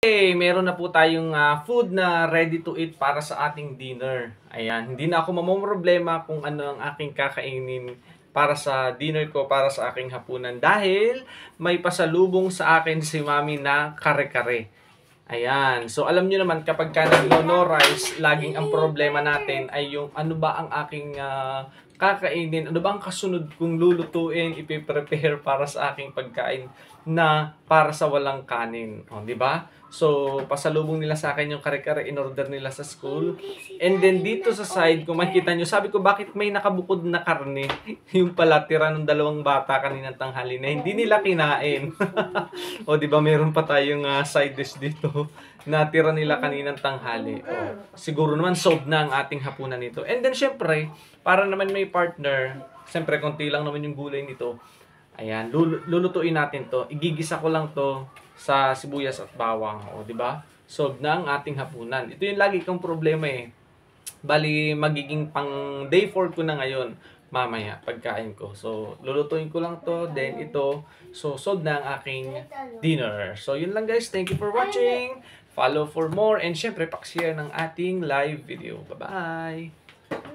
Okay, meron na po tayong food na ready to eat para sa ating dinner. Ayan, hindi na ako mamomroblema kung ano ang aking kakainin para sa dinner ko, para sa aking hapunan. Dahil may pasalubong sa akin si Mami na kare-kare. Ayan, so alam nyo naman kapag ka nag-no rice, laging ang problema natin ay yung ano ba ang aking kakainin, ano ba ang kasunod kong lulutuin, ipiprepare para sa aking pagkain na para sa walang kanin. O, di ba? So, pasalubong nila sa akin yung kare-kare in-order nila sa school. And then, dito sa side, kung makikita nyo, sabi ko, bakit may nakabukod na karne? Yung pala, tira ng dalawang bata kaninang tanghali na hindi nila kinain. O, di ba, meron pa tayong side dish dito na tira nila kaninang tanghali. O, siguro naman, solved na ang ating hapunan nito. And then, syempre, para naman may partner, syempre, konti lang naman yung gulay nito. Ayan, lulutuin natin to. Igigisa ko lang to sa sibuyas at bawang. O, di ba? Solved na ang ating hapunan. Ito yung lagi kong problema eh. Bali, magiging pang day 4 ko na ngayon. Mamaya, pagkain ko. So, lulutuin ko lang to. Then, ito. So, solved na ang aking dinner. So, yun lang guys. Thank you for watching. Follow for more. And syempre, pakishare ng ating live video. Bye-bye!